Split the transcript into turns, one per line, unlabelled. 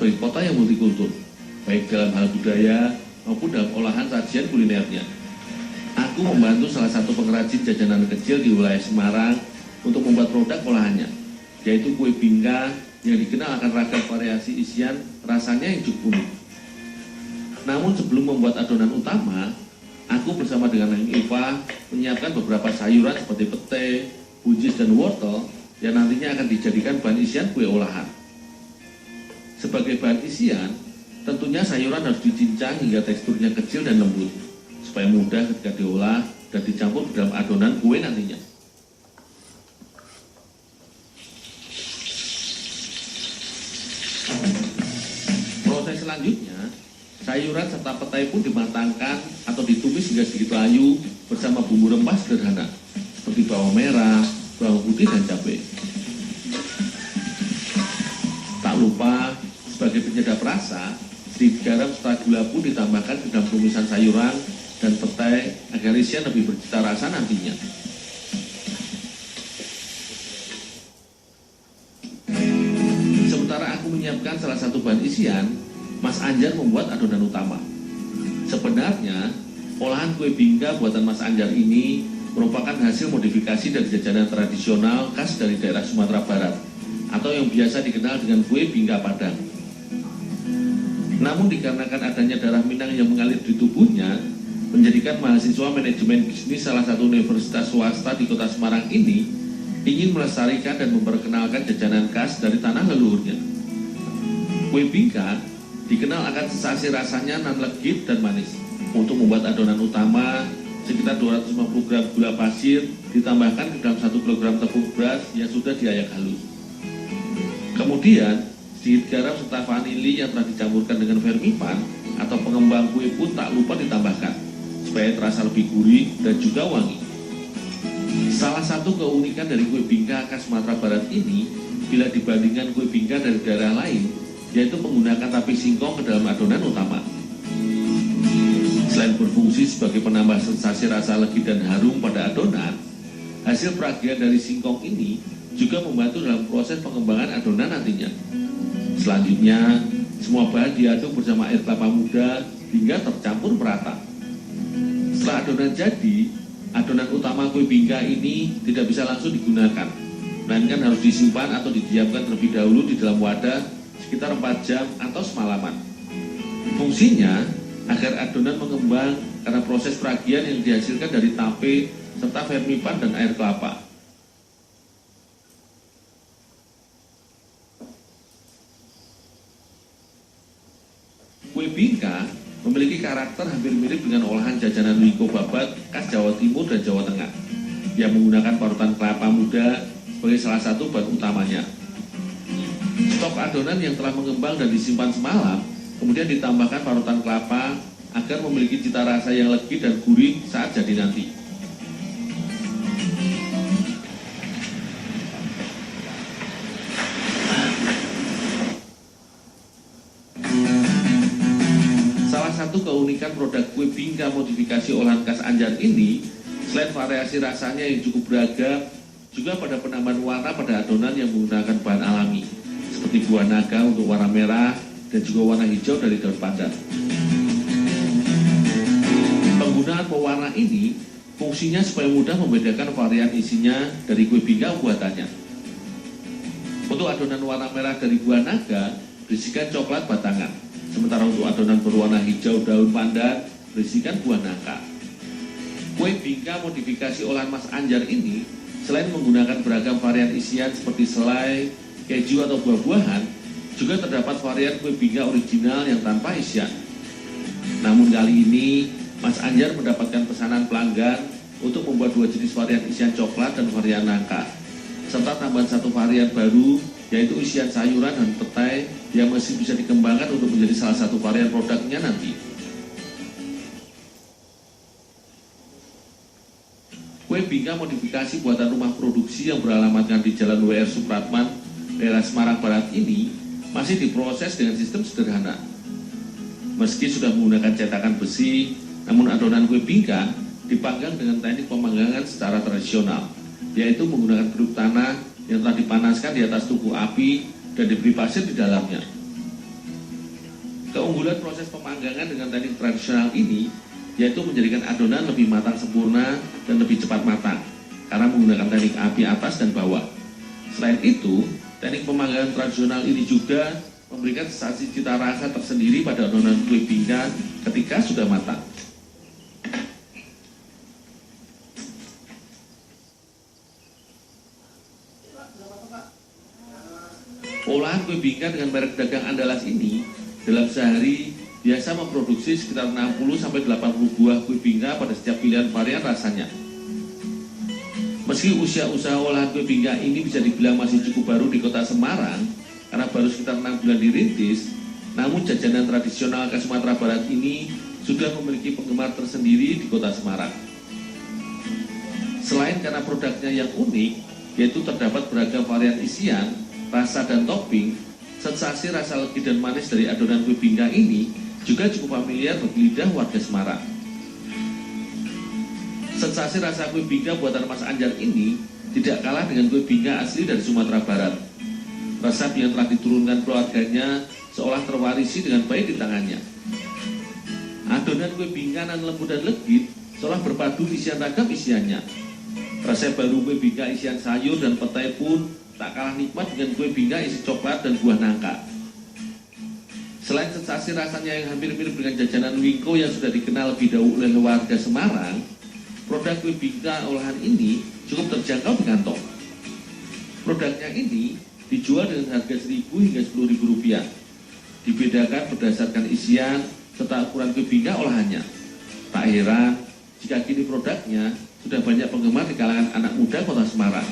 sebagai kota yang multikultur, baik dalam hal budaya maupun dalam olahan sajian kulinernya. Aku membantu salah satu pengrajin jajanan kecil di wilayah Semarang untuk membuat produk olahannya, yaitu kue bingka yang dikenal akan ragam variasi isian rasanya yang cukup unik. Namun sebelum membuat adonan utama, aku bersama dengan Neng Eva menyiapkan beberapa sayuran seperti pete, buncis, dan wortel yang nantinya akan dijadikan bahan isian kue olahan. Sebagai bahan isian, tentunya sayuran harus dicincang hingga teksturnya kecil dan lembut, supaya mudah ketika diolah dan dicampur ke dalam adonan kue nantinya. Proses selanjutnya, sayuran serta petai pun dimatangkan atau ditumis hingga sedikit layu bersama bumbu rempah sederhana seperti bawang merah, bawang putih, dan cabai. Tak lupa, sebagai penyedap rasa, sedikit garam serta gula pun ditambahkan ke dalam tumisan sayuran dan petai agar isian lebih bercita rasa nantinya. Sementara aku menyiapkan salah satu bahan isian, Mas Anjar membuat adonan utama. Sebenarnya, olahan kue bingka buatan Mas Anjar ini merupakan hasil modifikasi dari jajanan tradisional khas dari daerah Sumatera Barat, atau yang biasa dikenal dengan kue bingka Padang. Namun dikarenakan adanya darah Minang yang mengalir di tubuhnya, menjadikan mahasiswa manajemen bisnis salah satu universitas swasta di kota Semarang ini ingin melestarikan dan memperkenalkan jajanan khas dari tanah leluhurnya. Kue bingka dikenal akan sensasi rasanya nan legit dan manis. Untuk membuat adonan utama, sekitar 250 gram gula pasir ditambahkan ke dalam 1 kg tepung beras yang sudah diayak halus. Kemudian, sedikit garam serta vanili yang telah dicampurkan dengan vermipan atau pengembang kue pun tak lupa ditambahkan, supaya terasa lebih gurih dan juga wangi. Salah satu keunikan dari kue bingka khas Sumatera Barat ini, bila dibandingkan kue bingka dari daerah lain, yaitu menggunakan tape singkong ke dalam adonan utama. Selain berfungsi sebagai penambah sensasi rasa legit dan harum pada adonan, hasil peragian dari singkong ini juga membantu dalam proses pengembangan adonan nantinya. Selanjutnya, semua bahan diaduk bersama air kelapa muda hingga tercampur merata. Setelah adonan jadi, adonan utama kue bingka ini tidak bisa langsung digunakan, melainkan harus disimpan atau didiamkan terlebih dahulu di dalam wadah sekitar 4 jam atau semalaman. Fungsinya agar adonan mengembang karena proses peragian yang dihasilkan dari tape serta vermipan dan air kelapa. Kue bingka memiliki karakter hampir mirip dengan olahan jajanan wiko babat khas Jawa Timur dan Jawa Tengah yang menggunakan parutan kelapa muda sebagai salah satu bahan utamanya. Stok adonan yang telah mengembang dan disimpan semalam kemudian ditambahkan parutan kelapa agar memiliki cita rasa yang legit dan gurih saat jadi nanti. Salah satu keunikan produk kue bingka modifikasi olahan khas Anjar ini, selain variasi rasanya yang cukup beragam, juga pada penambahan warna pada adonan yang menggunakan bahan alami, seperti buah naga untuk warna merah dan juga warna hijau dari daun pandan. Penggunaan pewarna ini fungsinya supaya mudah membedakan varian isinya dari kue bingka buatannya. Untuk adonan warna merah dari buah naga berisikan coklat batangan, sementara untuk adonan berwarna hijau daun pandan berisikan buah nangka. Kue bingka modifikasi olahan Mas Anjar ini selain menggunakan beragam varian isian seperti selai, keju atau buah-buahan, juga terdapat varian kue bingka original yang tanpa isian. Namun kali ini, Mas Anjar mendapatkan pesanan pelanggan untuk membuat 2 jenis varian isian coklat dan varian nangka, serta tambahan 1 varian baru, yaitu isian sayuran dan petai yang masih bisa dikembangkan untuk menjadi salah satu varian produknya nanti. Kue bingka modifikasi buatan rumah produksi yang beralamatkan di Jalan WR Supratman, daerah Semarang Barat ini masih diproses dengan sistem sederhana. Meski sudah menggunakan cetakan besi, namun adonan kue bingka dipanggang dengan teknik pemanggangan secara tradisional, yaitu menggunakan beduk tanah yang telah dipanaskan di atas tungku api dan diberi pasir di dalamnya. Keunggulan proses pemanggangan dengan teknik tradisional ini yaitu menjadikan adonan lebih matang sempurna dan lebih cepat matang karena menggunakan teknik api atas dan bawah. Selain itu, teknik pemanggangan tradisional ini juga memberikan sensasi cita rasa tersendiri pada adonan kue bingka ketika sudah matang. Olahan kue bingka dengan merek dagang Andalas ini dalam sehari biasa memproduksi sekitar 60-80 buah kue bingka pada setiap pilihan varian rasanya. Meski usia usaha olahan kue bingka ini bisa dibilang masih cukup baru di kota Semarang karena baru sekitar 6 bulan dirintis, namun jajanan tradisional khas Sumatera Barat ini sudah memiliki penggemar tersendiri di kota Semarang. Selain karena produknya yang unik, yaitu terdapat beragam varian isian, rasa dan topping, sensasi rasa legi dan manis dari adonan kue bingka ini juga cukup familiar bagi lidah warga Semarang. Sensasi rasa kue bingka buatan Mas Anjar ini tidak kalah dengan kue bingka asli dari Sumatera Barat. Resep yang telah diturunkan keluarganya seolah terwarisi dengan baik di tangannya. Adonan kue bingka nan lembut dan legit seolah berpadu isian ragam isiannya. Resep baru kue bingka isian sayur dan petai pun tak kalah nikmat dengan kue bingka isi coklat dan buah nangka. Selain sensasi rasanya yang hampir mirip dengan jajanan wingko yang sudah dikenal lebih dahulu oleh warga Semarang, produk kue bingka olahan ini cukup terjangkau di kantong. Produknya ini dijual dengan harga Rp1.000 hingga Rp10.000. Dibedakan berdasarkan isian serta ukuran kue bingka olahannya. Tak heran jika kini produknya sudah banyak penggemar di kalangan anak muda kota Semarang.